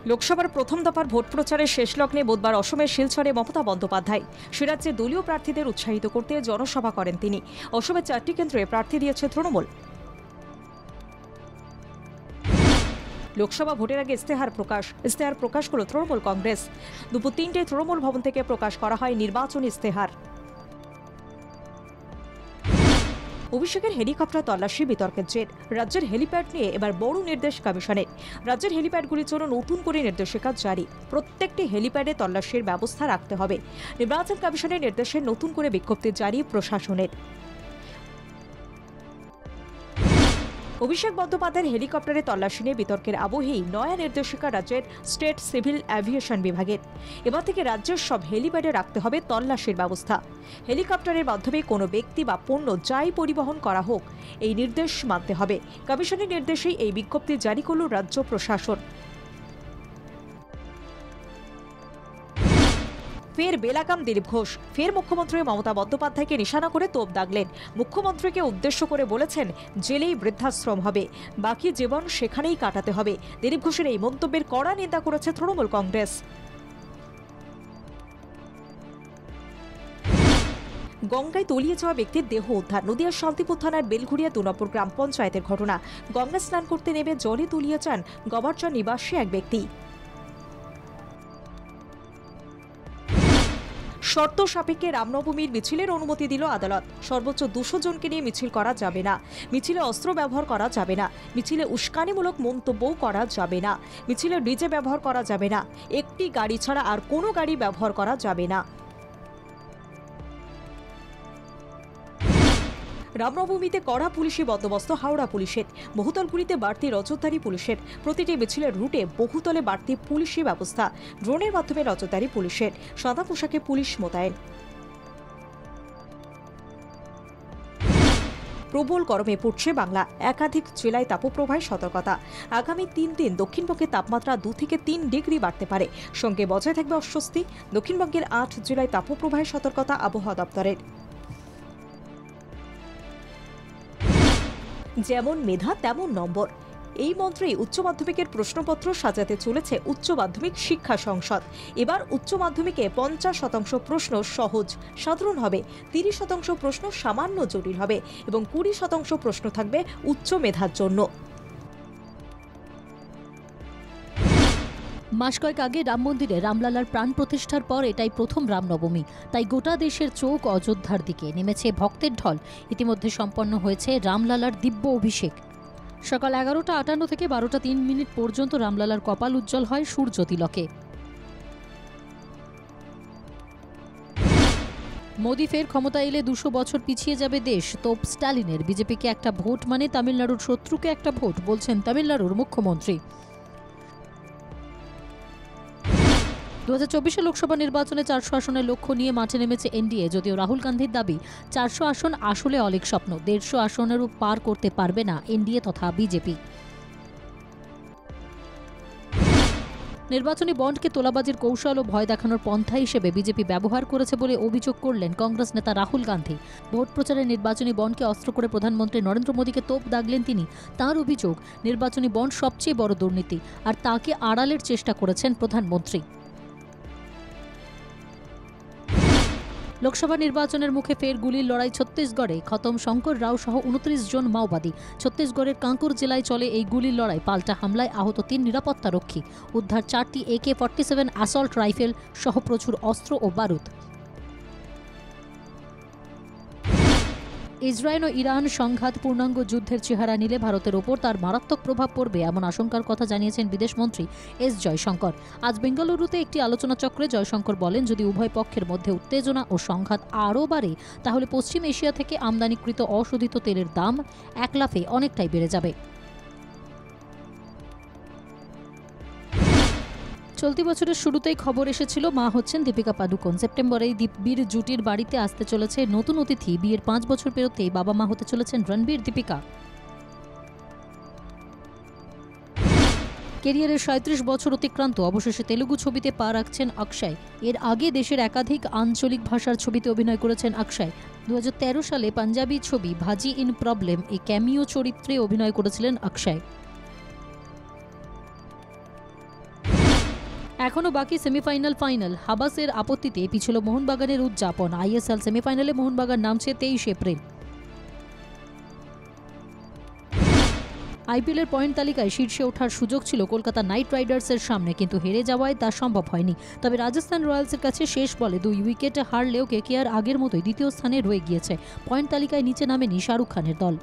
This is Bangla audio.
লোকসভার প্রথম দফার ভোট প্রচারের শেষ লগ্নে বুধবার অসমের শিলচরে মমতা বন্দ্যোপাধ্যায় সে রাজ্যে দলীয় প্রার্থীদের উৎসাহিত করতে জনসভা করেন তিনি। অসমের 4টি কেন্দ্রে প্রার্থী দিয়েছে তৃণমূল। লোকসভা ভোটের আগে ইস্তেহার প্রকাশ করল তৃণমূল কংগ্রেস। দুপুর 3টে তৃণমূল ভবন থেকে প্রকাশ করা হয় নির্বাচনী ইস্তেহার। অভিষেকের হেলিকপ্টার তল্লাশি বিতর্কের জের। রাজ্যের হেলিপ্যাড নিয়ে এবার বড় নির্দেশ কমিশনের। রাজ্যের হেলিপ্যাডগুলির জন্য নতুন করে নির্দেশিকা জারি। প্রত্যেকটি হেলিপ্যাডে তল্লাশির ব্যবস্থা রাখতে হবে। নির্বাচন কমিশনের নির্দেশে নতুন করে বিজ্ঞপ্তি জারি প্রশাসনের। অভিষেক বন্দ্যোপাধ্যায়ের হেলিকপ্টারে তল্লাশি নিয়ে বিতর্কের আবহেই নয়া নির্দেশিকা রাজ্যের স্টেট সিভিল অ্যাভিয়েশন বিভাগের। এবার থেকে রাজ্যের সব হেলিপ্যাডে রাখতে হবে তল্লাশির ব্যবস্থা। হেলিকপ্টারের মাধ্যমে কোনো ব্যক্তি বা পণ্য যাই পরিবহন করা হোক এই নির্দেশ মানতে হবে। কমিশনের নির্দেশেই এই বিজ্ঞপ্তি জারি করল রাজ্য প্রশাসন। ফের বেলাগাম দিলীপ ঘোষ। ফের মুখ্যমন্ত্রী মমতা বন্দ্যোপাধ্যায়কে নিশানা করে তোপ দাগলেন। মুখ্যমন্ত্রীকে উদ্দেশ্য করে বলেছেন, জেলেই বৃদ্ধাশ্রম হবে, বাকি জীবন সেখানেই কাটাতে হবে। দিলীপ ঘোষের এই মন্তব্যের কড়া নিন্দা করেছে তৃণমূল কংগ্রেস। গঙ্গায় তলিয়ে যাওয়া ব্যক্তির দেহ উদ্ধার। নদিয়ার শান্তিপুর থানার বেলঘুরিয়া 2 নম্বর গ্রাম পঞ্চায়েতের ঘটনা। গঙ্গা স্নান করতে নেমে জলে তলিয়ে যান গবারচর নিবাসী এক ব্যক্তি। শর্ত সাপেক্ষে রামনবমীর মিছিলের অনুমতি দিল আদালত। সর্বোচ্চ 200 জনকে নিয়ে মিছিল করা যাবে না। মিছিলে অস্ত্র ব্যবহার করা যাবে না। মিছিলে উস্কানিমূলক মন্তব্যও করা যাবে না। মিছিলে ডিজে ব্যবহার করা যাবে না। একটি গাড়ি ছাড়া আর কোনো গাড়ি ব্যবহার করা যাবে না। রামনবমীতে কড়া পুলিশি বন্দোবস্ত হাওড়া পুলিশের। বহুতলগুলিতে বাড়তি নজরদারি পুলিশের। প্রতিটি মিছিলের রুটে বহুতলে বাড়তি পুলিশি ব্যবস্থা। ড্রোনের মাধ্যমে নজরদারি পুলিশের। সাদা পোশাকে পুলিশ মোতায়েন। প্রবল গরমে পড়ছে বাংলা। একাধিক জেলায় তাপপ্রবাহে সতর্কতা। আগামী 3 দিন দক্ষিণবঙ্গের তাপমাত্রা 2 থেকে 3 ডিগ্রি বাড়তে পারে। সঙ্গে বজায় থাকবে অস্বস্তি। দক্ষিণবঙ্গের 8 জেলায় তাপপ্রবাহে সতর্কতা আবহাওয়া দপ্তরের। যেমন মেধা তেমন নম্বর, এই মন্ত্রেই উচ্চ মাধ্যমিকের প্রশ্নপত্র সাজাতে চলেছে উচ্চ মাধ্যমিক শিক্ষা সংসদ। এবার উচ্চ মাধ্যমিকে 50% প্রশ্ন সহজ সাধারণ হবে, 30% প্রশ্ন সামান্য জটিল হবে এবং 20% প্রশ্ন থাকবে উচ্চ মেধার জন্য। মাস কয়েক আগে রাম মন্দিরে রামলালার প্রাণ প্রতিষ্ঠার পর এটাই প্রথম রামনবমী। তাই গোটা দেশের চোখ অযোধ্যার দিকে নেমেছে ভক্তের ঢল। ইতিমধ্যে সম্পন্ন হয়েছে রামলালার দিব্য অভিষেক। সকাল 11:58 থেকে 12:03 পর্যন্ত রামলালার কপাল উজ্জ্বল হয় সূর্য তিলকে। মোদি ফের ক্ষমতা এলে 200 বছর পিছিয়ে যাবে দেশ, তোপ স্টালিনের। বিজেপিকে একটা ভোট মানে তামিলনাড়ুর শত্রুকে একটা ভোট, বলছেন তামিলনাড়ুর মুখ্যমন্ত্রী। 2024 লোকসভা নির্বাচনে 400 আসনের লক্ষ্য নিয়ে মাঠে নেমেছে এনডিএ। যদিও রাহুল গান্ধীর দাবি 400 আসন আসলে অলীক স্বপ্ন। 150 আসনেরও পার করতে পারবে না এনডিএ তথা বিজেপি। নির্বাচনী বন্ডকে তোলাবাজির কৌশল ও ভয় দেখানোর পন্থা হিসেবে বিজেপি ব্যবহার করেছে বলে অভিযোগ করলেন কংগ্রেস নেতা রাহুল গান্ধী। ভোট প্রচারে নির্বাচনী বন্ডকে অস্ত্র করে প্রধানমন্ত্রী নরেন্দ্র মোদীকে তোপ দাগলেন তিনি। তাঁর অভিযোগ, নির্বাচনী বন্ড সবচেয়ে বড় দুর্নীতি, আর তাকে আড়ালের চেষ্টা করেছেন প্রধানমন্ত্রী। লোকসভা নির্বাচনের মুখে ফের গুলির লড়াই ছত্তিশগড়ে। খতম শঙ্কর রাও সহ 29 জন মাওবাদী। ছত্তিশগড়ের কাঙ্কুর জেলায় চলে এই গুলির লড়াই। পাল্টা হামলায় আহত 3 নিরাপত্তা রক্ষী। উদ্ধার 4টি AK-47 অ্যাসল্ট রাইফেল সহ প্রচুর অস্ত্র ও বারুদ। ইসরায়েল ও ইরান সংঘাত পূর্ণাঙ্গ যুদ্ধের চেহারা নিলে ভারতের ওপর তার মারাত্মক প্রভাব পড়বে, এমন আশঙ্কার কথা জানিয়েছেন বিদেশমন্ত্রী এস জয়শঙ্কর। আজ বেঙ্গালুরুতে একটি আলোচনা চক্রে জয়শঙ্কর বলেন, যদি উভয় পক্ষের মধ্যে উত্তেজনা ও সংঘাত আরও বাড়ে তাহলে পশ্চিম এশিয়া থেকে আমদানিকৃত অশোধিত তেলের দাম এক লাফে অনেকটাই বেড়ে যাবে। চলতি বছরের শুরুতেই খবর এসেছিল মা হচ্ছেন দীপিকা পাডুকোন। সেপ্টেম্বরেই বীর জুটির বাড়িতে আসতে চলেছে নতুন অতিথি। বিয়ের 5 বছর পেরোতেই বাবা মা হতে চলেছেন রণবীর দীপিকা। ক্যারিয়ারের 37 বছর অতিক্রান্ত অবশেষে তেলুগু ছবিতে পা রাখছেন অক্ষয়। এর আগে দেশের একাধিক আঞ্চলিক ভাষার ছবিতে অভিনয় করেছেন অক্ষয়। 2013 সালে পাঞ্জাবি ছবি ভাজি ইন প্রবলেম এ ক্যামিও চরিত্রে অভিনয় করেছিলেন অক্ষয়। এখনও বাকি সেমিফাইনাল ফাইনাল। হাবাসের আপত্তিতে পিছল মোহনবাগানের উদযাপন। আইএসএল সেমিফাইনালে মোহনবাগান নামছে 23 এপ্রিল। আইপিএলের পয়েন্ট তালিকায় শীর্ষে ওঠার সুযোগ ছিল কলকাতা নাইট রাইডার্সের সামনে, কিন্তু হেরে যাওয়ায় তা সম্ভব হয়নি। তবে রাজস্থান রয়্যালসের কাছে শেষ বলে 2 উইকেটে হারলেও কেকেআর আগের মতোই দ্বিতীয় স্থানে রয়ে গিয়েছে। পয়েন্ট তালিকায় নিচে নামেনি শাহরুখ খানের দল।